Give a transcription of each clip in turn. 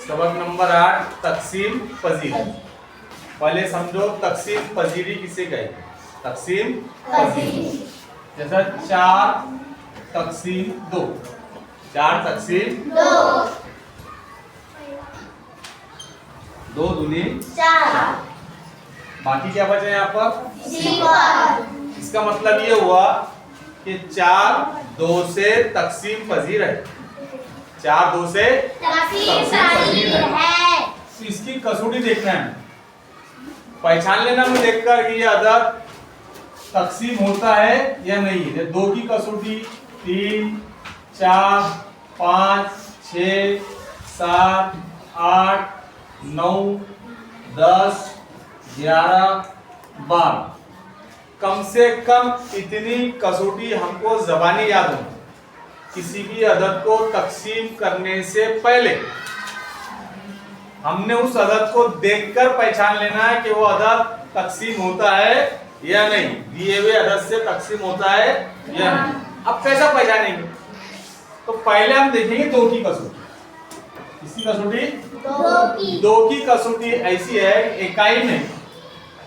सबक नंबर 8 तकसीम पजीरी। पहले समझो तकसीम पजीरी किसे कहते हैं। तकसीम पजीरी जैसा 4 तकसीम 2, 4 तकसीम 2 दूनी 4। बाकी क्या बचा यहाँ पर? इसका मतलब ये हुआ कि 4 2 से तकसीम पजीर है। 4 2 से तकसीम पजीर है। तो इसकी कसौटी देखना है, पहचान लेना में देखकर कि ये अदद तकसीम होता है या नहीं है। 2 की कसौटी 3 4 5 6 7 8 9 10 11 12। कम से कम इतनी कसौटी हमको ज़बानी याद हो। किसी भी अदद को तकसीम करने से पहले हमने उस अदद को देखकर पहचान लेना है कि वो अदद तकसीम होता है या नहीं, दिए हुए अदद से तकसीम होता है या नहीं। अब कैसा पहचानेंगे? तो पहले हम देखेंगे 2 की कसौटी। किसकी कसौटी? 2 की कसौटी ऐसी है, इकाई में,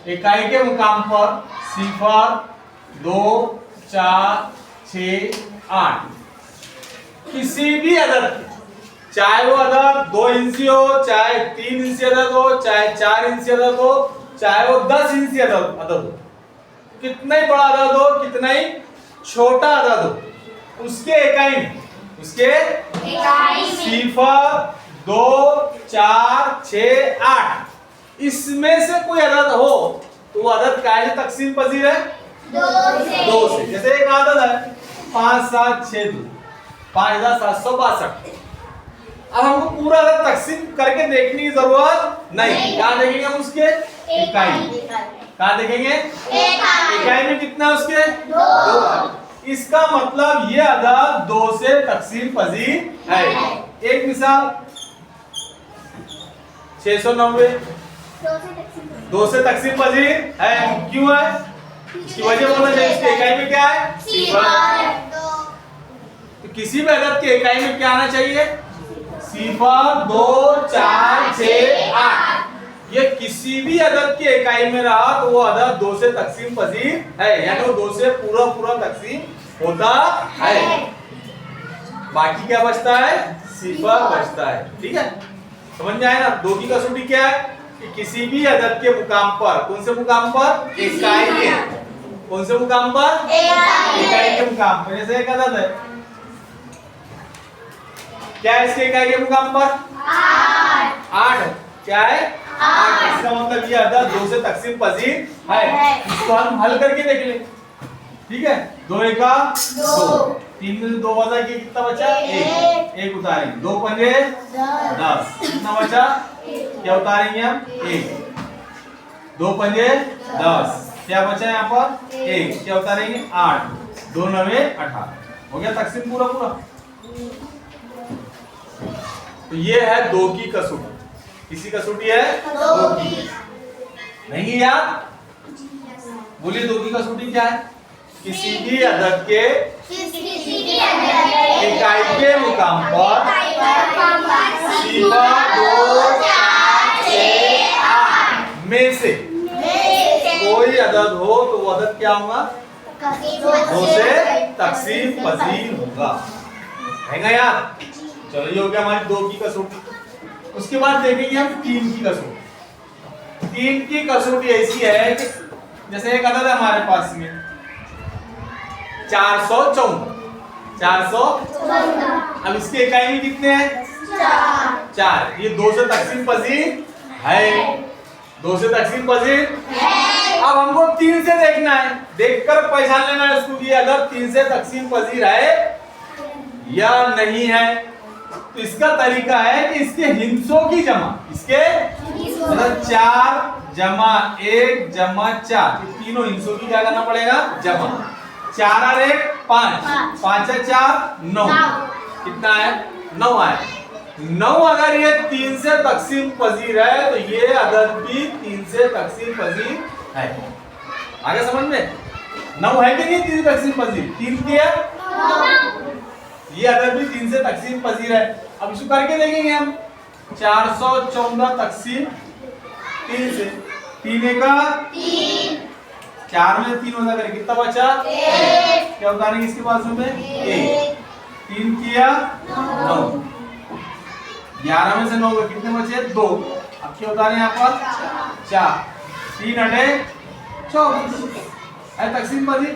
इकाई के मुकाम पर 0 2 4 6 8 किसी भी अदद, चाहे वो अदद 2 इंची हो, चाहे 3 इंची अदद हो, चाहे 4 इंची अदद हो, चाहे वो 10 इंची अदद हो, कितना ही बड़ा अदद हो, कितना ही छोटा अदद हो, उसके इकाई में, उसके 0 2 4 6 8 इसमें से कोई अदद हो तो वो अदद काय से तकसीम पजीर है? 2 से। जैसे एक अदद है 5 7 6 2 5762। अब हमको पूरा अदद तकसीम करके देखने की जरूरत नहीं। कहाँ देखेंगे हम उसके इकाई? कहाँ देखेंगे? इकाई में कितना है उसके? 2। इसका मतलब ये अदद 2 से तकसीम पजीर है। एक मिसाल 690 2 से तकसीम पजीर है। क्यों है? इसकी वजह बोलना चाहिए। इसके इकाई में क्या है? 0। तो किसी भी अदद के इकाई में क्या आना चाहिए? 0 2 4 6 8। ये किसी भी अदद की इकाई में रहा तो वो अदद 2 से तकसीम पजीर है, यानी वो 2 से पूरा तकसीम होता है। बाकी क्या बचता है? 0 बचता है। ठीक है, समझ में आया ना? 2 की कसौटी क्या है कि किसी भी अदद के मुकाम पर, कौन से मुकाम पर? इकाई के। कौन से मुकाम पर? इकाई के मुकाम पर। जैसे एक अदद है, क्या है इसके इकाई के मुकाम पर? 8। क्या है? 8। इसका मतलब ये अदद 2 से तकसीम पजीर है। इसको हम हल करके देख ले। ठीक है, 2 एका 2, 3 में 2 बचा के कितना बचा? 1 उतारेंगे। 2 पंजे 10, कितना बचा? क्या उतारेंगे हम? 1। 2 पंजे 10, क्या बचा यहाँ पर? 1, क्या उतारेंगे? 8। 2 9 18। हो गया तकसीम पूरा। तो ये है 2 की कसौटी। किसी कसौटी है? 2 की। नहीं याद? बोलिए 2 की कसौटी क्या है? किसी भी अदद के इकाई के मुकाम पर 0 2 4 6 8 में से कोई अदद हो तो वो अदद क्या होगा? 2 से तकसीम पजीर होगा। है याद? चलो ये हो गया हमारी 2 की कसौटी। उसके बाद देखेंगे हम 3 की कसौटी। 3 की कसौटी ऐसी है कि जैसे एक अदद है हमारे पास में 414। अब इसके इकाई में कितने हैं? 4। ये 2 से तकसीम पजीर है। 2 से तकसीम पजीर है। अब हमको 3 से देखना है, देखकर पहचान लेना है इसको कि अगर 3 से तकसीम पजीर है या नहीं है। तो इसका तरीका है कि इसके हिस्सों की जमा, इसके मतलब 4 जमा 1 जमा 4, तीनों हिस्सों की क्या करना पड़ेगा? जमा। 4 और 1 5, 5 और 4 9, कितना है? 9 आया। 9 अगर ये 3 से तकसीम पजीर है तो ये अदद भी 3 से तकसीम पजीर है। आगे समझ में? 9 है कि नहीं 3 से तकसीम पजीर? 3 की है, ये अदद भी 3 से तकसीम पजीर है। अब इसको करके देखेंगे हम। 414 तकसीम 3 से 3 का 4 में 3 होता है, कितना बचा? क्या उतारेंगे इसके बाजू में? 1। 3 किया 9, 11 में से 9 गए, कितने बचे? 2। अब क्या उतारे यहाँ पर? 4। 3 अठे 24 है तकसीम पजीर।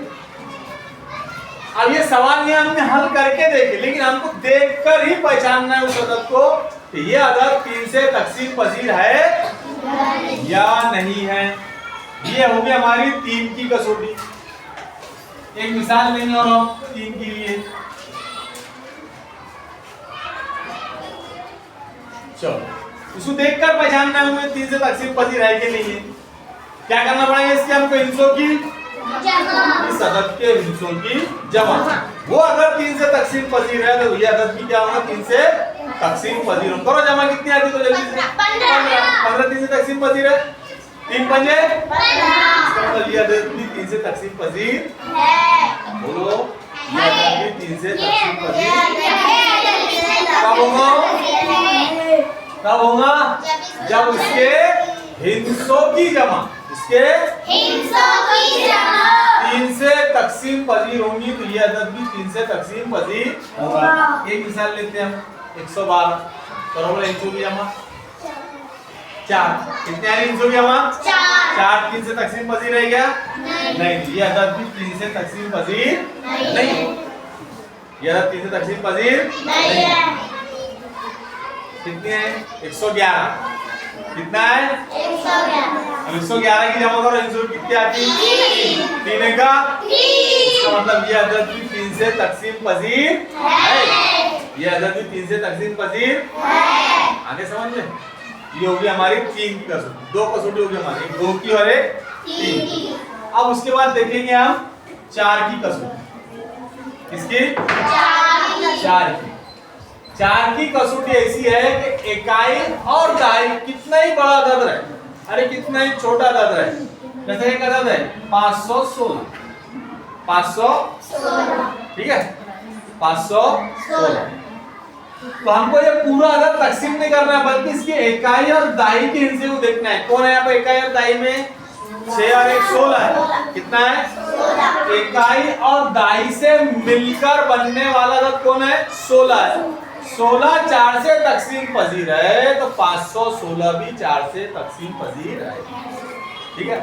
अब ये सवाल ये हमने हल करके देखे, लेकिन हमको देखकर ही पहचानना है उस अदद को कि ये अदद 3 से तकसीम पजीर है या नहीं है। ये होगी हमारी 3 की कसौटी। एक मिसाल लेंगे और हम 3 के लिए। चलो, इसको देखकर पहचानना है हमें 3 से तकसीम पजीर है कि नहीं है। क्या करना पड़ेगा इसके? हमको हिस्सों की इस अदद के हिस्सों की जमा। वो अगर 3 से तकसीम पजीर है तो ये अदद की क्या होगा? 3 से तकसीम पजीर होगा। करो जमा, कितनी आती तो जल्दी से? 15 3 से तकसीम पजीर है। 3 पंजे 15। ये अदद भी 3 से तकसीम पजीर है। बोलो, ये अदद भी 3 से तकसीम पजीर कब होगा? कब होगा? जब इसके हिस्सों की जमा, इसके हिस्सों की जमा 3 से तकसीम पजीर होंगी तो ये अदद भी 3 से तकसीम पजीर होगा। एक मिसाल लेते हैं हम 112। करो बोले 100 की जमा 4। कितने आ रही 100 की जमा? 4 3 से तकसीम पजीर है क्या? नहीं। ये अदद भी 3 से तकसीम पजीर नहीं। ये अदद 3 से तकसीम पजीर नहीं है। कितने हैं? 111। कितना है? 111। अब 111 की जमा करो, 100 कितनी आती है? 3 का 3। इसका मतलब ये अदद भी 3 से तकसीम पजीर है। ये अदद भी 3 से तकसीम पजीर है। आगे समझ में? ये होगी हमारी 3 की कसौटी। 2 कसौटी होगी हमारी, 2 की और एक 3 की। अब उसके बाद देखेंगे हम 4 की कसौटी। किसकी? 4 की। 4 की कसौटी ऐसी है कि इकाई और दाई कितना ही बड़ा अदद रहे, अरे कितना ही छोटा अदद रहे। जैसे एक अदद है 516, 516, ठीक है, 516। तो हमको ये पूरा अदद तकसीम नहीं करना है, बल्कि इसकी इकाई और दाई के हिस्से को देखना है। कौन है यहाँ पे इकाई और दाई में? 6 और 1 16 है। कितना है? 16। इकाई और दाई से मिलकर बनने वाला अदद कौन है? 16 है। 16 4 से तकसीम पजीर है तो 516 भी 4 से तकसीम पजीर है। ठीक है।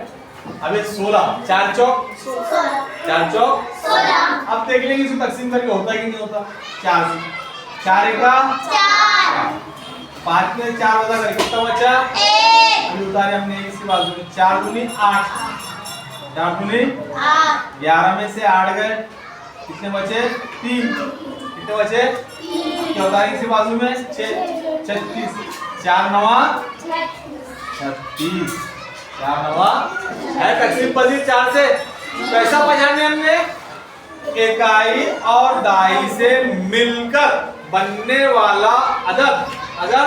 अब ये 16 4 चौक 16। अब देख लेंगे इसको तकसीम करके होता है कि नहीं होता। 4 से 4 एका 4, 5 में 4 होता है, कितना बचा? 1। अभी उतारे हमने इसके बाजू में 4 दूनी 8, 4 दूनी 8, 11 में से 8 गए, कितने बचे? 3। कितने बचे? 3। क्या उतारे इसी बाजू में? 6 36, 4 9 36, 4 9 है तकसीम पजीर 4 से। कैसा पहचाने हमने? इकाई और दाई से मिलकर बनने वाला अदद अगर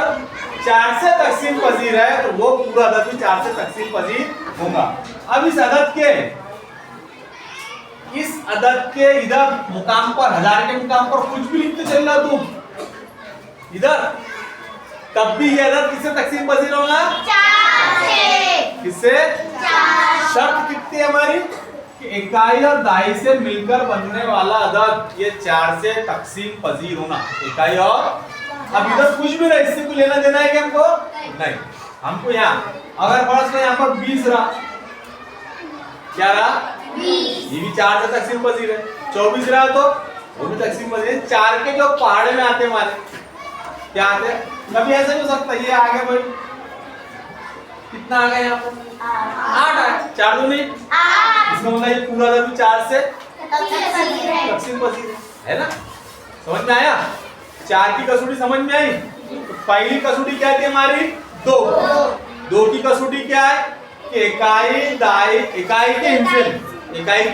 4 से तकसीम पजीर है तो वो पूरा अदद भी 4 से तकसीम पजीर होगा। अब इस अदद के इधर मुकाम पर, हजार के मुकाम पर कुछ भी लिखते चल रहा तुम इधर, तब भी ये अदद किससे तकसीम पजीर होगा? 4 से। किससे? 4। शर्त कितनी है हमारी? इकाई और दाई से मिलकर बनने वाला अदद ये 4 से तकसीम पजीर होना। इकाई और, अब इधर कुछ भी नहीं, इससे कोई लेना देना है कि हमको? नहीं। हमको यहाँ अगर फर्स्ट में यहाँ पर 20 रहा, क्या रहा? 20। ये भी 4 से तकसीम पजीर है। 24 रहा तो वो भी तकसीम पजीर है। 4 के जो पहाड़े में आते हमारे क्या आते हैं? कभी ऐसा नहीं हो सकता ये आगे भाई कितना आ गया यहाँ पर? 8 आया। 4 दूनी 8। इसका मतलब ये पूरा अदद 4 से तकसीम पजीर है ना। समझ में आया? 4 की कसौटी समझ में आई? तो पहली कसौटी क्या थी हमारी? 2। 2 की कसौटी क्या है कि इकाई दाई, इकाई के हिस्से में, इकाई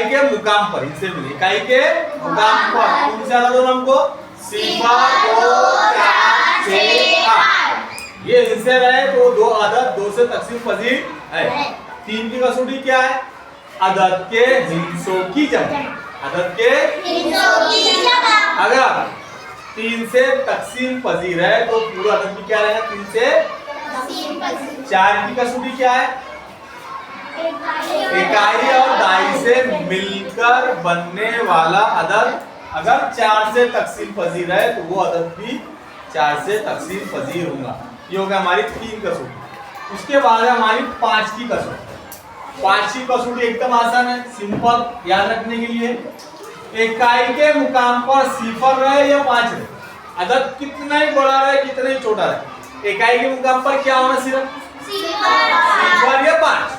के मुकाम पर, हिस्से में इकाई के मुकाम पर कौन सा अदद होना हमको? 0 2 4 6 8। ये हिस्से रहे तो 2 अदद 2 से तकसीम पजीर है। 3 की कसौटी क्या है? अदद के हिस्सों की जमा। अदद के हिस्सों की जमा। अगर 3 से तकसीम पजीर है तो पूरा अदद भी क्या रहेगा 3 से तकसीम पजीर। 4 की कसौटी क्या है इकाई और दाई से मिलकर बनने वाला अदद अगर 4 से तकसीम पजीर है तो वो अदद भी 4 से तकसीम पजीर होगा। ये हो गया हमारी 3 कसौटी। उसके बाद है हमारी 5 की कसौटी। 5 की कसौटी एकदम आसान है, सिंपल याद रखने के लिए। इकाई के मुकाम पर सिफर रहे या 5 रहे, अदद कितना ही बड़ा रहे कितना ही छोटा रहे, इकाई के मुकाम पर क्या होना सिर्फ सिफर या 5।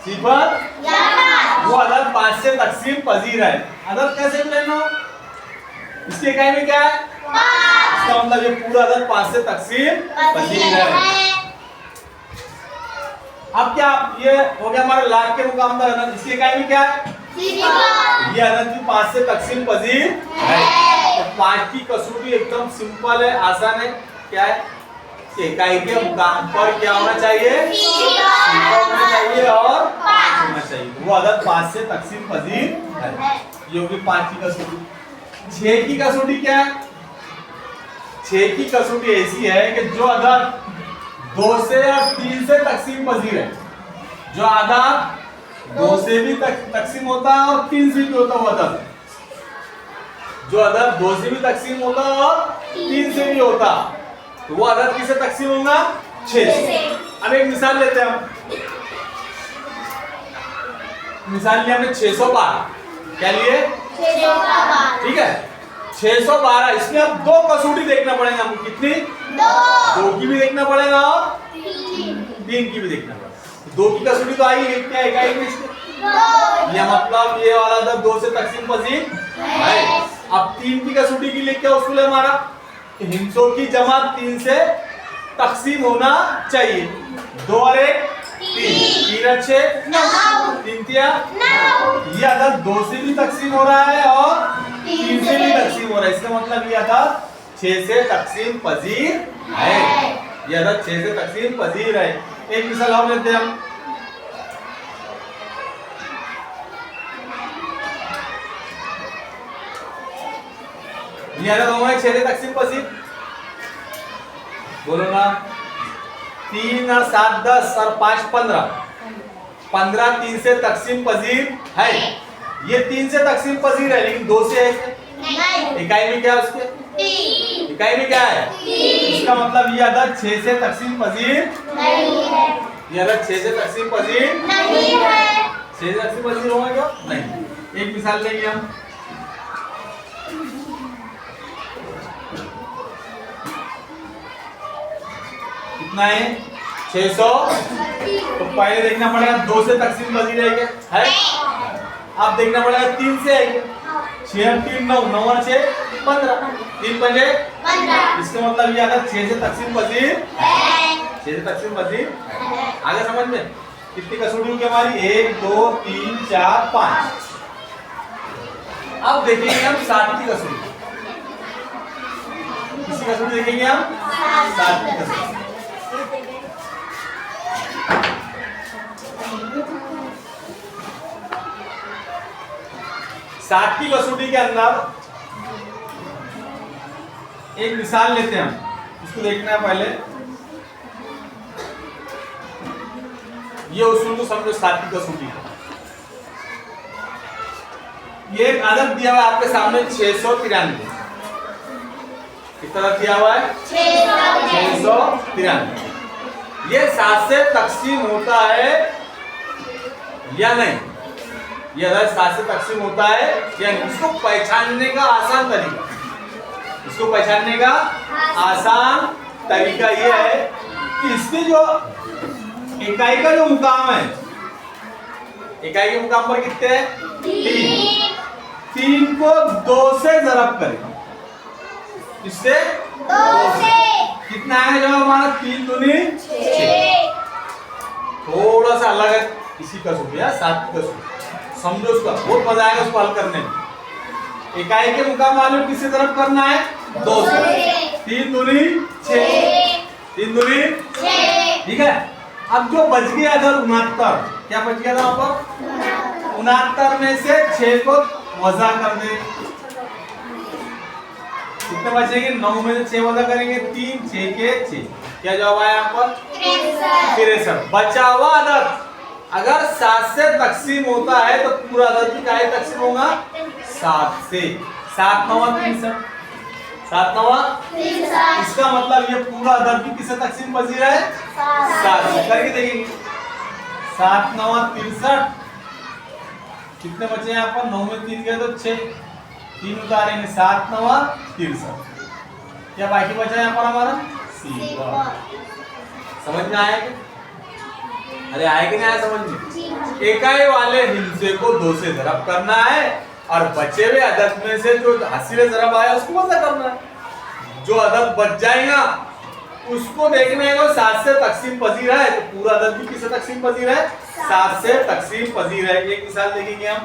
सिफर वो अदद 5 से तकसीम पजीर है। अदद कैसे लेना, इसकी इकाई में क्या है 5, इसका मतलब ये पूरा अदद 5 से तकसीम पजीर है। अब क्या ये हो गया हमारा लाख के मुकाम पर अदद, इसकी इकाई में क्या है ये अदद भी 5 से तकसीम पजीर है। तो 5 की कसौटी एकदम सिंपल है, आसान है। क्या है इकाई के मुकाम पर क्या होना चाहिए सिफर होना चाहिए और 5 होना चाहिए, वो अदद 5 से तकसीम पजीर है। ये होगी 5 की कसौटी। 6 की कसौटी क्या है, 6 की कसौटी ऐसी है कि जो अदद 2 से और 3 से तकसीम पजीर है, जो अदद 2 से भी तकसीम होता है और 3 से भी होता है अदद, जो अदद 2 से भी तकसीम होता है और 3 से भी होता तो वो अदद किससे तकसीम होगा 6 से। अब एक मिसाल लेते हैं हम, मिसाल लिया हमने 612। क्या लिए 612। ठीक है 612। इसमें अब 2 कसौटी देखना पड़ेगा हमको, कितनी 2 की भी देखना पड़ेगा और 3 की भी देखना पड़ेगा। 2 की कसौटी तो आई है क्या इकाई में इसके, ये मतलब ये वाला अदद 2 से तकसीम पजीर है। अब 3 की कसौटी के लिए क्या उसूल है हमारा, हिस्सों की जमा 3 से तकसीम होना चाहिए। 2 और 1 3, 3 और 6 3 तिया 9। ये अदद 2 से भी तकसीम हो रहा है और 3 से भी तकसीम हो रहा है, इसका मतलब ये अदद 6 से तकसीम पजीर है। ये अदद 6 से तकसीम पजीर है। एक मिसाल और लेते हैं हम, ये अदद होगा 6 से तकसीम पजीर, बोलो ना 3 और 7 10 और 5 15, 15 3 से तकसीम पजीर है। ये 3 से तकसीम पजीर है लेकिन 2 से है, इकाई में क्या है उसके इकाई में क्या है इसका मतलब ये अदद 6 से तकसीम पजीर नहीं है। ये अदद 6 से तकसीम पजीर नहीं है। 6 से तकसीम पजीर होगा क्या नहीं। एक मिसाल लेंगे हम, कितना है 600। तो पहले देखना पड़ेगा 2 से तकसीम पजीर है क्या है, अब देखना पड़ेगा 3 से है क्या, 6 और 3 9, 9 और 6 15, 3 पंजे 15। इसका मतलब ये अदद 6 से तकसीम पजीर है, 6 से तकसीम पजीर। आगे समझ में कितनी कसौटी होगी हमारी 1 2 3 4 5। अब देखेंगे हम 7 की कसौटी, किसी कसौटी देखेंगे हम 7 की कसौटी। 7 की कसौटी के अंदर एक मिसाल लेते हैं हम, इसको देखना है पहले। ये उसूल को समझो 7 की कसौटी। ये एक अदद दिया हुआ है आपके सामने 693, कितना दिया हुआ है 693। ये 7 से तकसीम होता है या नहीं, ये अदद 7 से तकसीम होता है या नहीं, इसको पहचानने का आसान तरीका, इसको पहचानने का आसान तरीका ये है कि इसके जो इकाई का जो मुकाम है, इकाई के मुकाम पर कितने हैं 3 को 2 से ज़रब करें, इससे 2 से कितना है जो हमारा 3 दूनी 6। थोड़ा सा अलग है इसी कसौटी, 7 की कसौटी समझो, उसका बहुत मजा आएगा उसको हल करने में। इकाई के मुकाम वाले किससे तरफ करना है 2 से, 3 दूनी 6, 3 दूनी 6, ठीक है। अब जो बच गया इधर 69, क्या बच गया था वहां पर 69 में से 6 को वजा कर दे, कितने बचेंगे? 9 में से 6 वजा करेंगे 3, 6 के 6। क्या जवाब आया यहाँ पर? 63। बचा हुआ अदद अगर 7 से तकसीम होता है तो पूरा अदद भी काहे तकसीम होगा? 7 से। 7 9 63। 7 9 इसका मतलब ये पूरा अदद भी किससे तकसीम पजीर है? 7 से। करके देखेंगे 7 9 63। कितने बचे यहाँ पर? 9 में 3 गए तो 6, 3 उतारेंगे 7 9 63। क्या बाकी बचा यहाँ पर हमारा? सी। समझ में आया क्या? अरे आया कि नहीं आया समझ में? इकाई वाले हिस्से को 2 से ज़रब करना है और बचे हुए अदद में से जो हासिल ज़रब आया उसको वज़ा करना है। जो अदद बच जाएगा उसको देखना है वो 7 से तकसीम पजीर है तो पूरा अदद भी किससे तकसीम पजीर है? 7 से तकसीम पजीर है। एक मिसाल देखेंगे हम।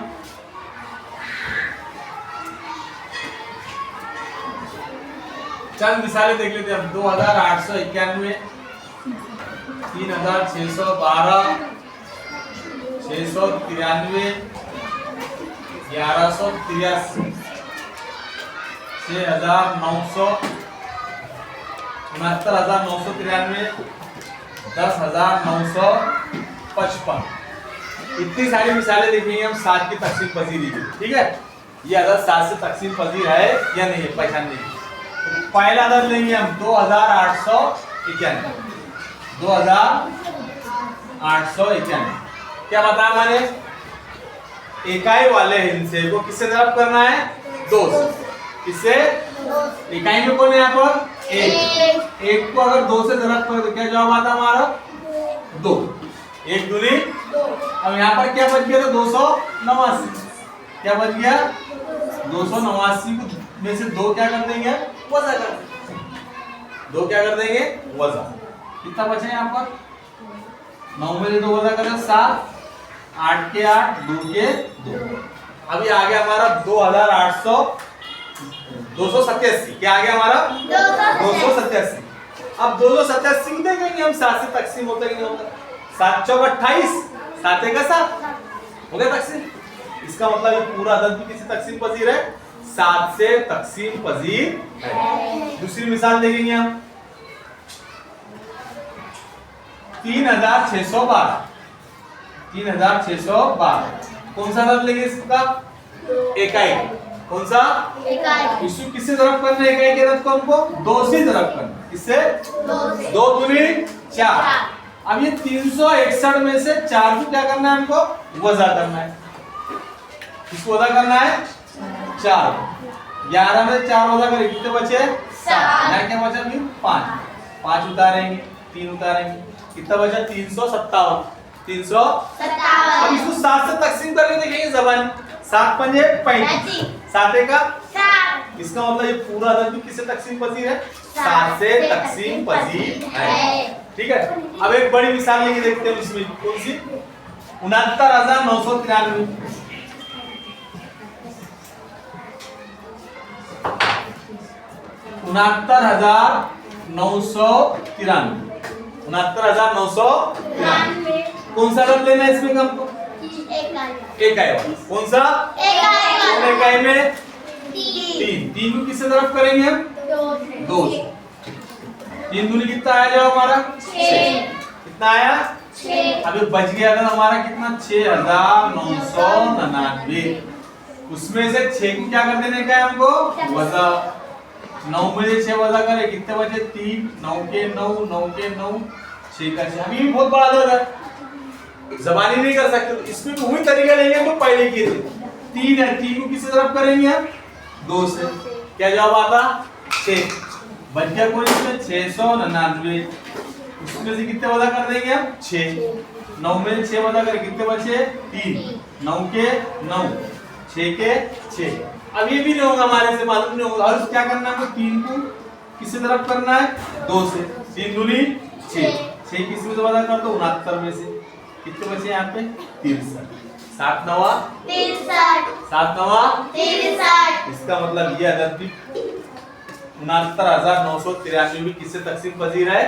चंद मिसालें देख लेते हैं। 2891, 3612, 693, 1183, 6900, 6993, 10955। इतनी सारी मिसालें देखेंगे हम 7 की तकसीम पजीरी की। ठीक है, ये अदद 7 से तकसीम पजीर है या नहीं है पहचानने की। तो पहला अदद लेंगे हम 2891। 2891 क्या बताया मैंने? इकाई वाले हिस्से को किससे ज़रब करना है? 2 से। किससे? इकाई में कौन है यहाँ पर? 1। 1 को अगर 2 से ज़रब करें तो क्या जवाब आता हमारा? 2। 1 दूनी 2। अब यहाँ पर क्या बच गया? तो 289। क्या बच गया? 289 में से 2 क्या कर देंगे? वज़ा कर देंगे। 2 क्या कर देंगे? वज़ा। कितना बचा यहाँ पर? 9 में से 2 वज़ा करें 7, 8 के 8, 2 के 2। अभी आ गया हमारा 287। क्या आ गया हमारा? 287। अब 287 को देखेंगे हम 7 से तकसीम होता है कि नहीं होता? 7 चौक 28, 7 एक 7 हो गया तकसीम। इसका मतलब ये पूरा अदद भी किसी तकसीम पजीर है? 7 से तकसीम पजीर है। दूसरी मिसाल देखेंगे हम। 3612। 3612 कौन सा अदद लेंगे इसका? इकाई। कौन सा? इकाई। इसको किससे ज़रब करना है? इकाई के अदद को हमको 2 से ज़रब करना। किससे? 2 दूनी 4। अब ये 361 में से 4 को क्या करना है हमको? वज़ा करना है। किसको वज़ा करना है? 4। 11 में 4 वज़ा करें कितने बचे? 7। यहाँ क्या बचा? 5। 5 उतारेंगे, 3 उतारेंगे, कितना बचा? 357। 357। अब इसको 7 से तकसीम करके देखेंगे ज़बान। 7 पंजे 35, 7 एक 7। इसका मतलब ये पूरा अदद भी किससे तकसीम पजीर है? 7 से तकसीम पजीर है। ठीक है, अब एक बड़ी मिसाल लेके देखते हैं इसमें। कौन सी? 69,993। 69,993। 69,993 कौन सा अदद लेना है इसमें हमको? इकाई वाला। कौन सा? इकाई में 3। 3 को किससे ज़रब करेंगे हम? 2 से। 3 दूनी कितना आया जवाब हमारा? 6। कितना आया? 6। अभी बच गया था हमारा कितना? 6,999। उसमें से 6 को क्या कर देने का है हमको? वज़ा। 9 में से 6 वज़ा करें कितने बचे? 3। 9 के 9, 9 के 9, 6 का 6। अभी बहुत बड़ा अदद है, ज़बानी नहीं कर सकते। तो इसमें भी वही तरीका लेंगे तो पहले किए थे। 3 है, 3 को किससे ज़रब करेंगे हम? 2 से। क्या जवाब आता? 6। बच गया कोई इसमें? 699। उसमें से कितने वज़ा कर देंगे हम? 6। 9 में से 6 वज़ा करें कितने बचे? 3। 9 के 9, 6 के 6। अब ये भी नहीं होगा हमारे से, मालूम नहीं होगा। और क्या करना है? 3 को किससे ज़रब करना है? 2 से। 3 दूनी 6। 6 किसमें से वज़ा कर दो? 69 में से। कितने बचे यहाँ पे? 63। 7 9 63। 7 9 63। इसका मतलब ये अदद भी 69,993 भी किससे तकसीम पजीर है?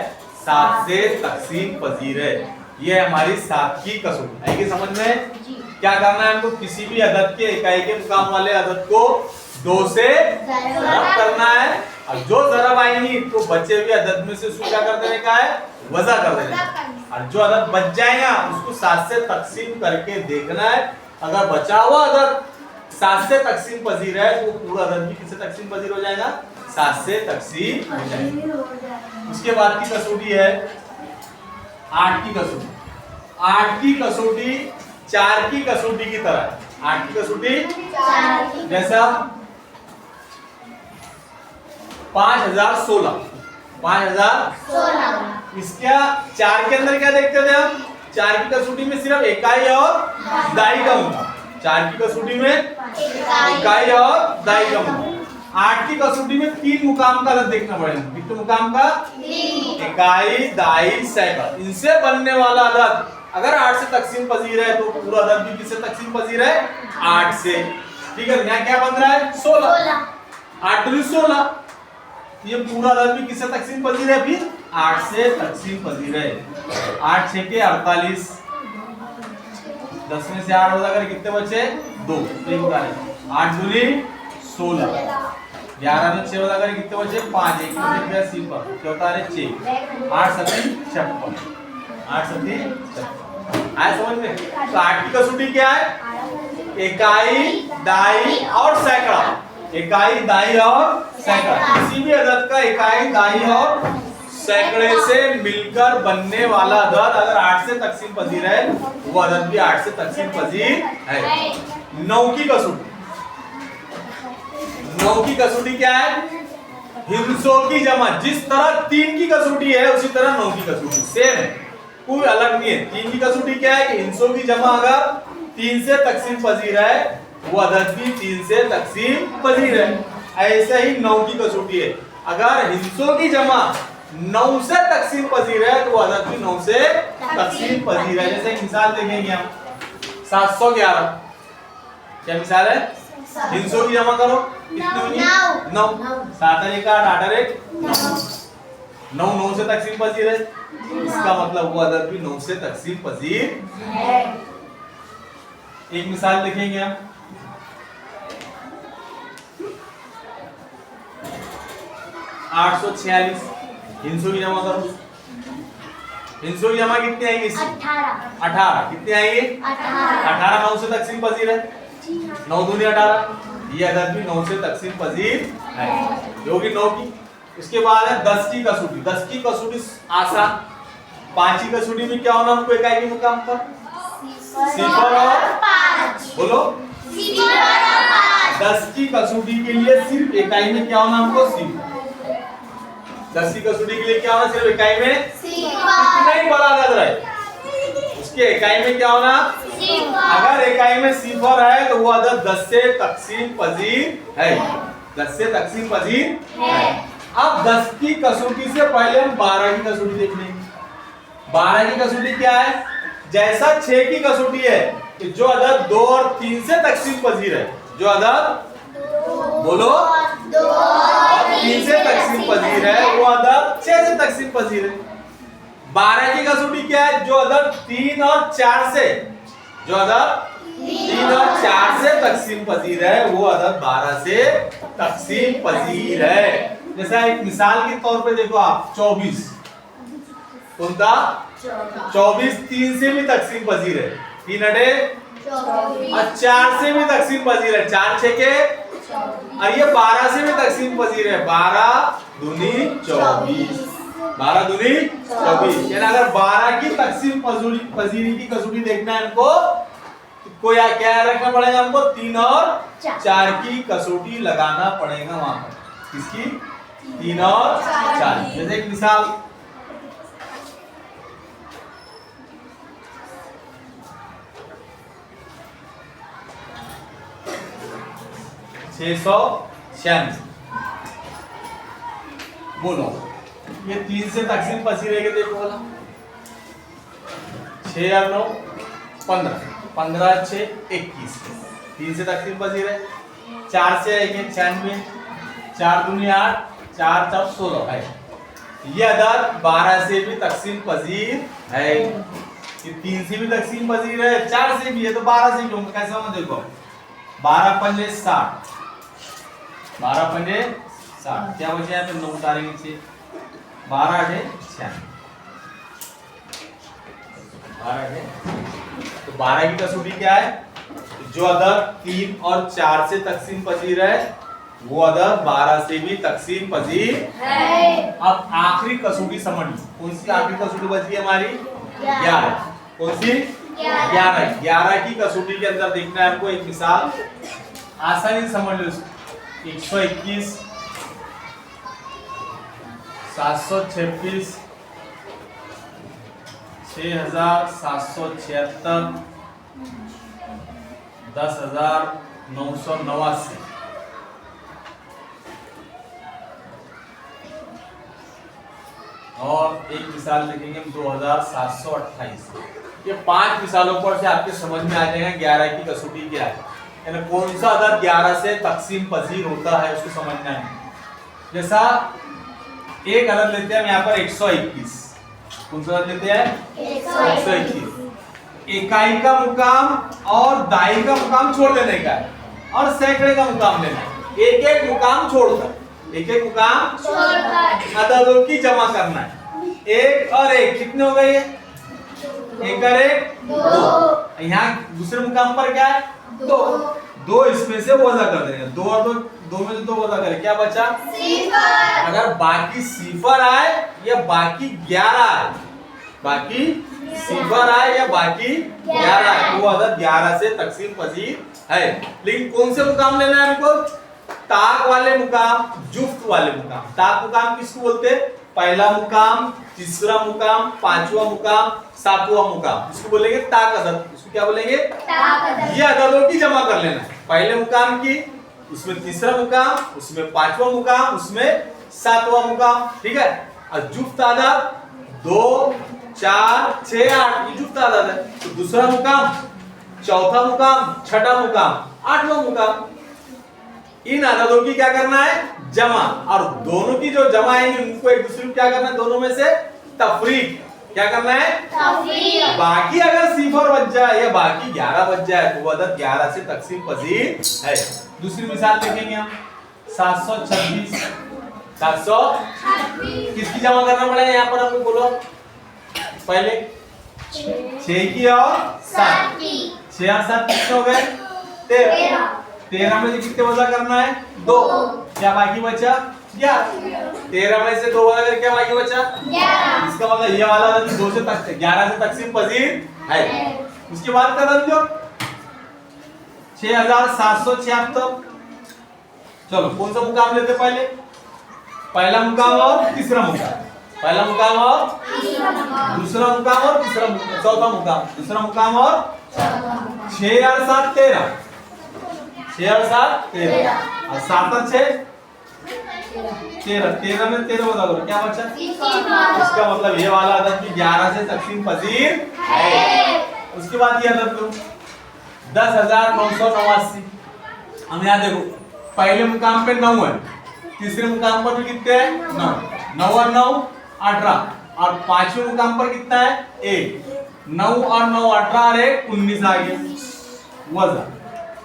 7 से तकसीम पजीर है। ये हमारी 7 की कसौटी है कि समझ में? क्या करना है हमको? किसी भी अदद के इकाई के मुकाम वाले अदद को 2 से ज़रब करना है। अब जो ज़रब आएंगी तो बचे हुए अदद में से उसको क्या कर देने का है, वज़ा कर देने का है। और जो अदद बच जाएगा उसको 7 से तकसीम करके देखना है। अगर बचा हुआ अदद 7 से तकसीम पजीर है तो पूरा अदद भी किससे तकसीम पजीर हो जाएगा, 7 से तकसीम हो जाएगा। उसके बाद की कसौटी है 8 की कसौटी। 8 की कसौटी 4 की कसौटी की तरह। 8 की कसौटी जैसा 5016 5016 इसका 4 के अंदर क्या देखते थे हम, 4 की कसौटी में सिर्फ इकाई और दाई का होगा। 4 की कसौटी में इकाई और दाई का होगा। 8 की कसौटी में 3 मुकाम का अदद देखना पड़ेगा। कितने मुकाम का, इकाई दाई सैकड़ा। इनसे बनने वाला अदद अगर 8 से तकसीम पजीर है तो पूरा अदद भी किससे तकसीम पजीर है, 8 से। ठीक है, यहाँ क्या बन रहा है 16, 8 दूनी 16, ये पूरा अदद भी किससे तकसीम पजीर है, फिर 8 से तकसीम पजीर है। 8 6 के 48, 10 में से 8 होगा कितने बचे 2, 8 दूनी 16, 11 में 6 होगा कितने बचे 5, 1 में 0, 6, 8 7 56, 8 7 56 आया समझ में। तो 8 की कसौटी क्या है, इकाई दाई और सैकड़ा। इकाई दाई और सैकड़ा, किसी भी अदद का इकाई दाई और सैकड़े से मिलकर बनने वाला अदद अगर 8 से तकसीम पजीर है वो अदद भी 8 से तकसीम पजीर है। 9 की कसौटी। 9 की कसौटी क्या है, हिंसों की जमा। जिस तरह 3 की कसौटी है उसी तरह 9 की कसौटी सेम है, कोई अलग नहीं है। 3 की कसौटी क्या है कि हिंसों की जमा अगर 3 से तकसीम पजीर है वो अदद भी 3 से तकसीम पजीर है। ऐसे ही 9 की कसौटी है, अगर हिंसों की जमा 9 से तकसीम पजीर है तो वो अदद भी 9 से तकसीम पजीर है। जैसे एक मिसाल देखेंगे हम 711, क्या मिसाल है, हिंसों की जमा करो कितनी हुई 9, 7 1 8 8 1 9, 9 से तकसीम पजीर है, इसका मतलब वो अदद भी 9 से तकसीम पजीर है। एक मिसाल देखेंगे हम 846, हिंसों की जमा करो। हिंसों की जमा कितनी आएंगी, 18 कितनी आएंगी 18, 9 से तकसीम पजीर है, 9 दूनी 18, ये अदद भी 9 से तकसीम पजीर है, जो कि 9 की। इसके बाद है 10 की कसौटी। 10 की कसौटी आसान। 5 की कसौटी में क्या होना हमको इकाई के मुकाम पर, 0 और 5 बोलो 10 की कसौटी के लिए सिर्फ इकाई में क्या होना हमको 0। 10 की कसौटी के लिए क्या होना, सिर्फ इकाई में कितना ही बड़ा अदद रहे उसके इकाई में क्या होना, अगर इकाई में 0 है तो वो अदद 10 से तकसीम पजीर है, 10 से तकसीम पजीर है। अब 10 की कसौटी से पहले हम 12 की कसौटी देख लेंगे। 12 की कसौटी क्या है, जैसा 6 की कसौटी है कि जो अदद 2 और 3 से तकसीम पजीर है, जो अदद बोलो 2 और 3 से तकसीम पजीर है वो अदद 6 से तकसीम पजीर है। 12 की कसौटी क्या है, जो अदद 3 और 4 से, जो अदद 3 और 4 से तकसीम पजीर है वो अदद 12 से तकसीम पजीर है। जैसा एक मिसाल के तौर पे देखो आप 24, उनका 24 3 से भी तकसीम पजीर है, 3 अड़े और 4 से भी तकसीम पजीर है, 4 6 के, और ये 12 से भी तकसीम पजीर है, 12 दूनी 24, 12 दूनी 24। यानी अगर 12 की तकसीम पजीरी की कसौटी देखना है हमको तो क्या रखना पड़ेगा हमको, 3 और 4 की कसौटी लगाना पड़ेगा वहां पर, किसकी 3 और 4। जैसे एक मिसाल 696 बोलो, ये 3 से तकसीम पसीरे के देखो वाला 6 और 9 15, 15 6 21, 3 से तकसीम पसीर है, 4 से आएंगे 96, 4 दूनी 8, 4 4 16 है। ये अदद 12 से भी तकसीम पजीर है, ये 3 से भी तकसीम पजीर है, 4 से भी है, तो 12 से भी होंगे। कैसे होगा देखो, 12 पंजे 60, 12 पंजे 60, क्या बचे यहाँ पे 9 उतारेंगे नीचे, 12 8 96, 12 8 तो 12 की कसौटी क्या है, जो अदद 3 और 4 से तकसीम पजीर है वो अदद 12 से भी तकसीम पजीर है। अब आखिरी कसौटी समझ लो, कौन सी आखिरी कसौटी बच गई हमारी, 11। कौन सी, 11 की कसौटी के अंदर देखना है आपको एक मिसाल, आसानी से समझ लो इसको। 121 726 6776 10,989 और एक मिसाल लिखेंगे हम 2728। ये 5 मिसालों पर से आपके समझ में आ जाएगा 11 की कसौटी क्या है, यानी कौन सा अदद 11 से तकसीम पजीर होता है उसको समझना है। जैसा एक अदद लेते हैं हम यहाँ पर 121, कौन सा अदद लेते हैं 121, इकाई का मुकाम और दाई का मुकाम छोड़ देने का है और सैकड़े का मुकाम लेना है, एक एक मुकाम छोड़कर, एक एक मुकाम छोड़कर अददों की जमा करना है। एक और एक कितने हो गए, एक और एक 2, यहाँ दूसरे मुकाम पर क्या है 2, इसमें से वज़ा कर देंगे, 2 और 2 में से 2 वज़ा करें, क्या बचा सिफर। अगर बाकी सिफर आए या बाकी 11 आए, बाकी सिफर आए या बाकी 11 आए तो वो अदद 11 से तकसीम पजीर है। लेकिन कौन से मुकाम लेना है हमको, ताक वाले मुकाम, जुफ्त वाले मुकाम। ताक मुकाम किसको बोलते हैं, पहला मुकाम, तीसरा मुकाम, पांचवा मुकाम, सातवां मुकाम, इसको बोलेंगे ताक अदद। इसको क्या बोलेंगे, ये अददों की जमा कर लेना है, पहले मुकाम की, उसमें तीसरा मुकाम, उसमें पांचवा मुकाम, उसमें सातवां मुकाम, ठीक है। और जुफ्त अदद 2 4 6 8 ये जुफ्त अदद है। तो दूसरा मुकाम, चौथा मुकाम, छठा मुकाम, 8वां मुकाम, इन अददों की क्या करना है जमा, और दोनों की जो जमा है उनको एक दूसरे को क्या करना है, दोनों में से तफरीक, क्या करना है तफरीक। बाकी अगर सिफर बच जाए या बाकी 11 बच जाए तो वो अदद 11 से तकसीम पजीर है। दूसरी मिसाल देखेंगे हम 726 किसकी जमा करना पड़ेगा यहाँ पर, हमको बोलो पहले 6 की और 7 की, 6 और 7 कितने हो गए 13, 13 में से कितने वज़ा करना है 2, क्या बाकी बचा 11, 13 में से 2 वज़ा करके क्या बाकी बचा 11, इसका मतलब ये वाला 2 से 11 से तकसीम पजीर है। उसके बाद का अदद जो 6776, चलो कौन सा मुकाम लेते पहले, पहला मुकाम और तीसरा मुकाम, पहला मुकाम और दूसरा मुकाम और तीसरा मुकाम, चौथा मुकाम, दूसरा मुकाम और 6 और 7 13, 6 और 7 13 और 7 और 6 13, 13 में 13 बता दो क्या बचा, इसका मतलब ये वाला अदद भी 11 से तकसीम पजीर है। उसके बाद ये अदद लो 10,989। हम यहाँ देखो पहले मुकाम पे 9 है, तीसरे मुकाम पर भी कितने हैं 9, 9 और 9 18, और पांचवें मुकाम पर कितना है 1, 9 और 9 18 और 1 19 आ गया वज़ा।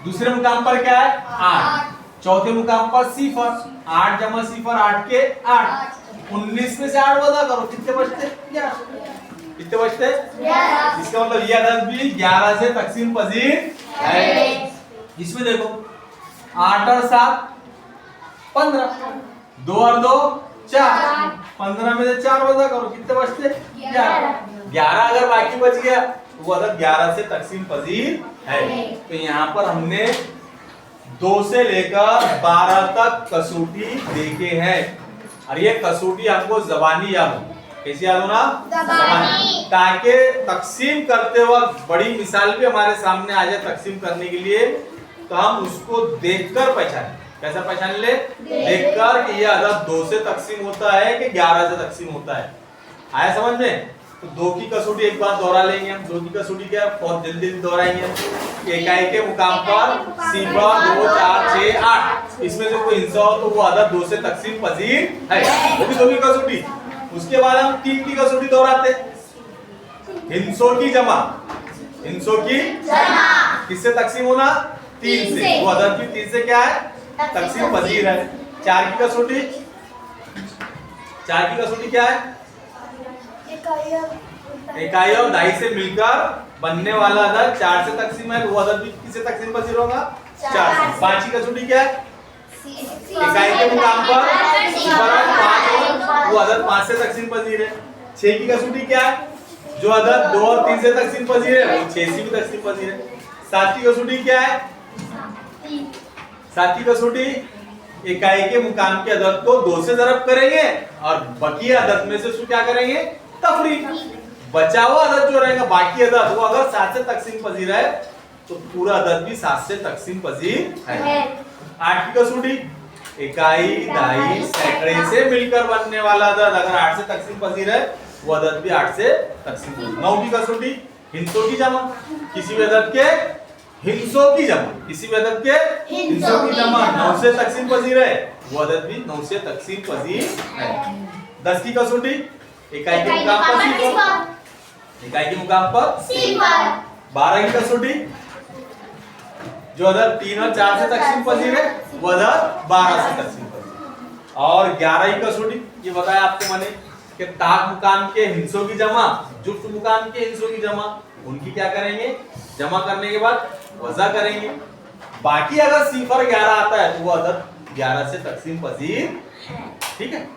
दूसरे मुकाम पर क्या है 8, चौथे मुकाम पर सिफर, 8 जमा सिफर 8 के 8, 19 में से 8 वज़ा करो कितने बचते 11, कितने बचते 11। इसका मतलब ये अदद भी 11 से तकसीम पजीर है। इसमें देखो 8 और 7 15, 2 और 2 4, 15 में से 4 वज़ा करो कितने बचते 11 अगर बाकी बच गया तो वो अदद 11 से तकसीम पजीर है। तो यहाँ पर हमने 2 से लेकर 12 तक कसौटी देखे हैं, और ये कसौटी हमको ज़बानी याद हो, कैसे याद हो ना ज़बानी, ताकि तकसीम करते वक्त बड़ी मिसाल भी हमारे सामने आ जाए तकसीम करने के लिए, तो हम उसको देखकर पहचाने। कैसा पहचान ले, देखकर कि ये अदद 2 से तकसीम होता है कि 11 से तकसीम होता है। आया समझ में। तो 2 की कसौटी एक बार दोहरा लेंगे हम। 2 की कसौटी क्या है, बहुत जल्दी दोहराएंगे। इकाई के मुकाम पर सिफर 2 4 6 8, इसमें से कोई हिस्सा हो तो वो अदद 2 से तकसीम पजीर है, वो भी 2 की कसौटी। उसके बाद हम 3 की कसौटी दोहराते, हिस्सों की जमा, हिस्सों की जमा किससे तकसीम होना 3 से, वो अदद भी 3 से क्या है तकसीम पजीर है। 4 की कसौटी, 4 की कसौटी क्या है? इकाई और दहाई से मिलकर बनने वाला अदद 4 से तकसीम है, वो अदद भी किसे तकसीम पजीर होगा? 4 से। 5 की कसौटी क्या है? इकाई के मुकाम पर सिफर और 5 हो, वो अदद 5 से तकसीम पजीर है। 6 की कसौटी क्या है? जो अदद 2 और 3 से तकसीम पजीर है, वो 6 से भी तकसीम पजीर है। 7 की कसौटी क्या है? 7 की कसौटी इकाई के मुकाम के अदद को 2 से ज़रब करेंगे और बाकी अदद में से उसको क्या करेंगे? तफरीक। बचा हुआ अदद जो रहेगा, बाकी अदद, वो अगर 7 से तकसीम पजीर है तो पूरा अदद भी 7 से तकसीम पजीर है। 8 की कसौटी इकाई, दहाई, सैकड़े से मिलकर बनने वाला अदद अगर 8 से तकसीम पजीर है, वो अदद भी 8 से तकसीम पजीर। 9 की कसौटी हिस्सों की जमा, किसी भी अदद के हिस्सों की जमा, किसी भी अदद के हिस्सों की जमा 9 से तकसीम पजीर है, वो अदद भी 9 से तकसीम पजीर है। 10 की कसौटी इकाई के मुकाम पर सिफर, इकाई के मुकाम पर सिफर। 12 की कसौटी जो अदद 3 और 4 से तकसीम पजीर है, वो अदद 12 से तकसीम पजीर। और 11 की कसौटी ये बताया आपको मैंने कि ताक मुकाम के हिस्सों की जमा, जुफ्त मुकाम के हिस्सों की जमा, उनकी क्या करेंगे? जमा करने के बाद वज़ा करेंगे। बाकी अगर सिफर 11 आता है तो वो अदद 11 से तकसीम पजीर, ठीक है।